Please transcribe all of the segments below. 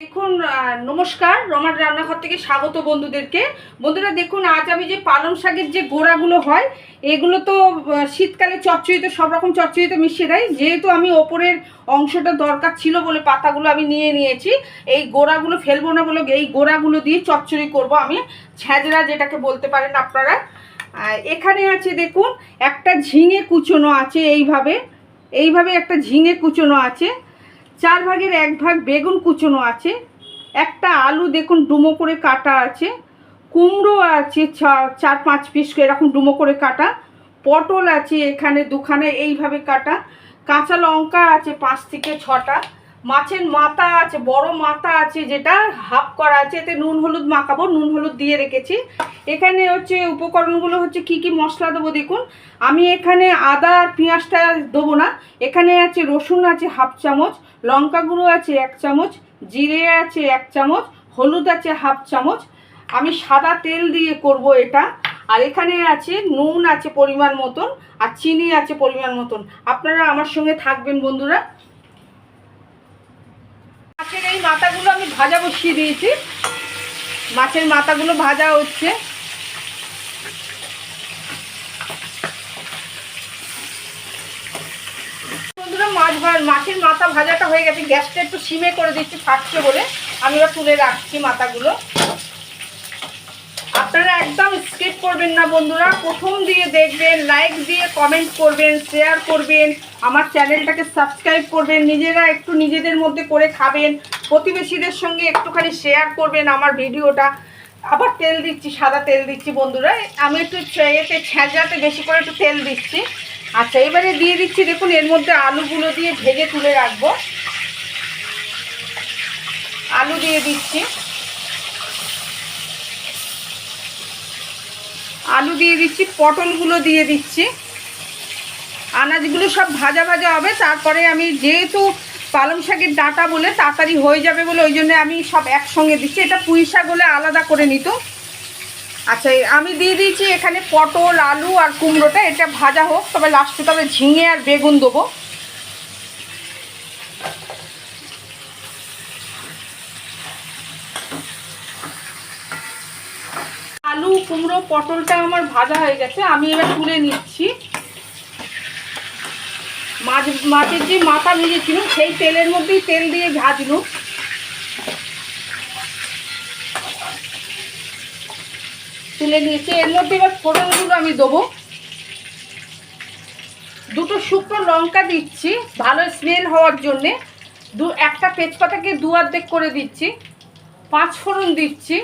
দেখুন নমস্কার, রমার রান্নাঘর থেকে স্বাগত বন্ধুদেরকে। বন্ধুরা দেখুন, আজ আমি যে পালং শাকের যে গোড়াগুলো হয় এগুলো তো শীতকালে চচ্চড়িতে সব রকম চচ্চড়িতে মিশিয়ে দেয়। যেহেতু আমি ওপরের অংশটা দরকার ছিল বলে পাতাগুলো আমি নিয়ে নিয়েছি, এই গোড়াগুলো ফেলবো না বলে এই গোড়াগুলো দিয়ে চচ্চড়ি করব আমি, ছ্যাঁচড়া যেটাকে বলতে পারেন আপনারা। এখানে আছে দেখুন, একটা ঝিঙে কুচোনো আছে, এইভাবে একটা ঝিঙে কুচোনো আছে, 4 ভাগের 1 ভাগ বেগুন কুচোনো আছে, একটা আলু দেখুন ডুমো করে কাটা আছে, কুমড়ো আছে 4-5 পিস এরকম ডুমো করে কাটা, পটল আছে এখানে দুখানে এইভাবে কাটা, কাঁচা লঙ্কা আছে 5 থেকে 6টা, মাছের মাথা আছে, বড় মাথা আছে যেটা হাফ করা আছে, এতে নুন হলুদ মাখাবো, নুন হলুদ দিয়ে রেখেছি। এখানে হচ্ছে উপকরণগুলো হচ্ছে কি কি মশলা দেবো দেখুন। আমি এখানে আদা আর পেঁয়াজটা দেবো না, এখানে আছে রসুন আছে হাফ চামচ, লঙ্কা গুঁড়ো আছে 1 চামচ, জিরে আছে 1 চামচ, হলুদ আছে হাফ চামচ। আমি সাদা তেল দিয়ে করব এটা। আর এখানে আছে নুন আছে পরিমাণ মতন, আর চিনি আছে পরিমাণ মতন। আপনারা আমার সঙ্গে থাকবেন বন্ধুরা। মাছের এই মাথাগুলো আমি ভাজা বসিয়ে দিয়েছি, মাছের মাথাগুলো ভাজা হচ্ছে। বন্ধুরা মাছের মাথা ভাজাটা হয়ে গেছে, গ্যাসটা একটু সিমে করে দিচ্ছি ফাটছে বলে। আমি এবার তুলে রাখছি মাথাগুলো। আপনারা একদম স্কিপ করবেন না বন্ধুরা, প্রথম দিয়ে দেখবেন, লাইক দিয়ে কমেন্ট করবেন, শেয়ার করবেন, আমার চ্যানেলটাকে সাবস্ক্রাইব করবেন, নিজেরা একটু নিজেদের মধ্যে করে খাবেন, প্রতিবেশীদের সঙ্গে একটুখানি শেয়ার করবেন আমার ভিডিওটা। আবার তেল দিচ্ছি, সাদা তেল দিচ্ছি বন্ধুরা। আমি একটু এতে ছ্যাঁচড়াতে বেশি করে একটু তেল দিচ্ছি। আচ্ছা, এবারে দিয়ে দিচ্ছি দেখুন, এর মধ্যে আলুগুলো দিয়ে ভেজে তুলে রাখবো। আলু দিয়ে দিচ্ছি, আলু দিয়ে দিচ্ছি, পটলগুলো দিয়ে দিচ্ছি। আনাজগুলো সব ভাজা ভাজা হবে। তারপরে আমি যেহেতু পালং শাকের ডাঁটা বলে তাড়াতাড়ি হয়ে যাবে বলে ওই জন্য আমি সব একসঙ্গে দিচ্ছি। এটা পুঁই শাক হলে আলাদা করে নিত। আচ্ছা, আমি দিয়ে দিয়েছি এখানে পটল, আলু আর কুমড়োটা, এটা ভাজা হোক। তবে লাস্টে তবে ঝিঙে আর বেগুন দেবো। আলু কুমড়ো পটলটা আমার ভাজা হয়ে গেছে, আমি এবার তুলে নিচ্ছি। মাছের যে মাথা ভেজেছিল সেই তেলের মধ্যেই তেল দিয়ে ভাজলুম। তুলে নিয়েছি। এর মধ্যে এবার ফোড়নগুলো আমি দেবো। 2টো শুকনো লঙ্কা দিচ্ছি ভালো স্মেল হওয়ার জন্যে। একটা তেজপাতাকে 2 অর্ধেক করে দিচ্ছি। 5 ফোড়ন দিচ্ছি।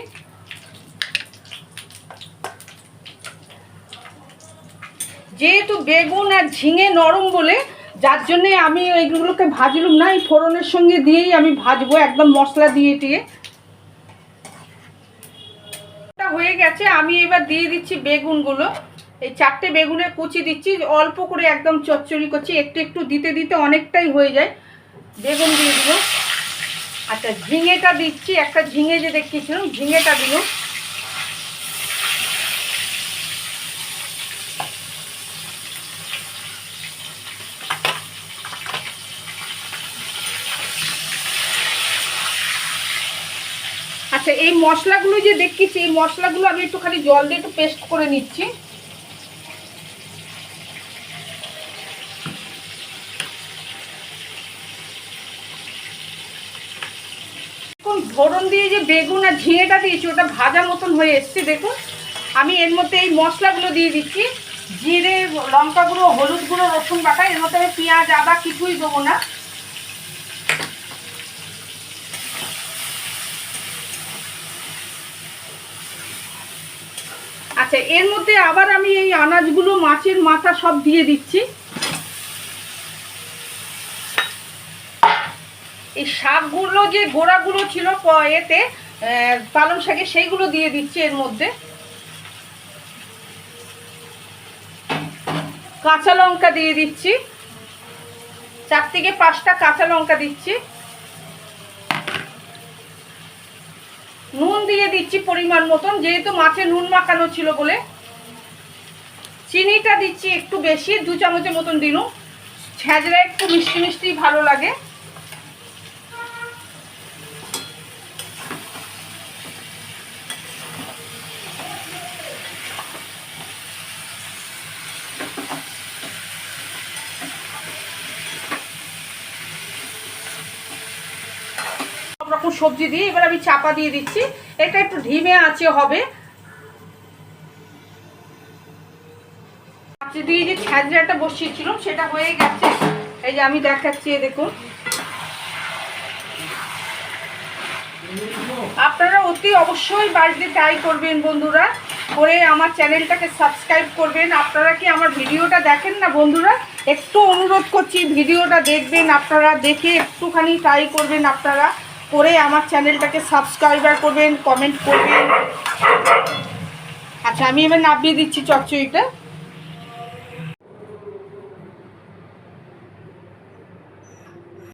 যেহেতু বেগুন আর ঝিঙে নরম বলে যার জন্যে আমি এইগুলোকে ভাজলুম না, এই ফোড়নের সঙ্গে দিয়েই আমি ভাজবো একদম মশলা দিয়ে টিয়ে। হয়ে গেছে, আমি এবার দিয়ে দিচ্ছি বেগুনগুলো। এই 4টে বেগুনের কুচি দিচ্ছি, অল্প করে একদম চচ্চড়ি করছি, একটু একটু দিতে দিতে অনেকটাই হয়ে যায়। বেগুন দিয়ে দিব। আচ্ছা, ঝিঙেটা দিচ্ছি, একটা ঝিঙে যে দেখিয়েছিলাম ঝিঙেটা দিল। আচ্ছা, এই মশলাগুলো যে দেখিয়েছি এই মশলাগুলো আমি একটুখানি জল দিয়ে একটু পেস্ট করে নিচ্ছি। ফোড়ন দিয়ে যে বেগুন আর ঝিঙেটা দিয়েছি ওটা ভাজা মতন হয়ে এসছে দেখুন। আমি এর মধ্যে এই মশলাগুলো দিয়ে দিচ্ছি, জিরে, লঙ্কা গুঁড়ো, হলুদ গুঁড়ো, রসুন বাটা। এর মধ্যে আমি পেঁয়াজ আদা কিছুই দেবো না। আচ্ছা, এর মধ্যে আবার আমি এই আনাজগুলো, মাছের মাথা সব দিয়ে দিচ্ছি। এই শাকগুলো যে গোড়াগুলো ছিল এতে পালং শাকে সেইগুলো দিয়ে দিচ্ছি এর মধ্যে। কাঁচা লঙ্কা দিয়ে দিচ্ছি, 4 থেকে 5টা কাঁচা লঙ্কা দিচ্ছি। নুন দিয়ে দিচ্ছি পরিমাণ মতন, যেহেতু মাছে নুন মাখানো ছিল বলে। চিনিটা দিচ্ছি একটু বেশি, 2 চামচের মতন দিলাম। ছ্যাঁচড়া একটু মিষ্টি মিষ্টি ভালো লাগে। রকম সবজি দিয়ে এবার আমি চাপা দিয়ে দিচ্ছি। এটা একটু ধিমে আঁচে হবে। আঁচে দিয়ে যে ছ্যাঁচড়াটা বসিয়েছিলাম সেটা হয়ে গেছে। এই যে আমি দেখাচ্ছি, দেখুন। আপনারা অতি অবশ্যই বাড়িতে ট্রাই করবেন বন্ধুরা, করে আমার চ্যানেলটাকে সাবস্ক্রাইব করবেন। আপনারা কি আমার ভিডিওটা দেখেন না বন্ধুরা? একটু অনুরোধ করছি, ভিডিওটা দেখবেন আপনারা, দেখে একটুখানি ট্রাই করবেন আপনারা, করে আমার চ্যানেলটাকে সাবস্ক্রাইবার করবেন, কমেন্ট করবেন। আচ্ছা, আমি এবার নামিয়ে দিচ্ছি চচ্চড়িটা।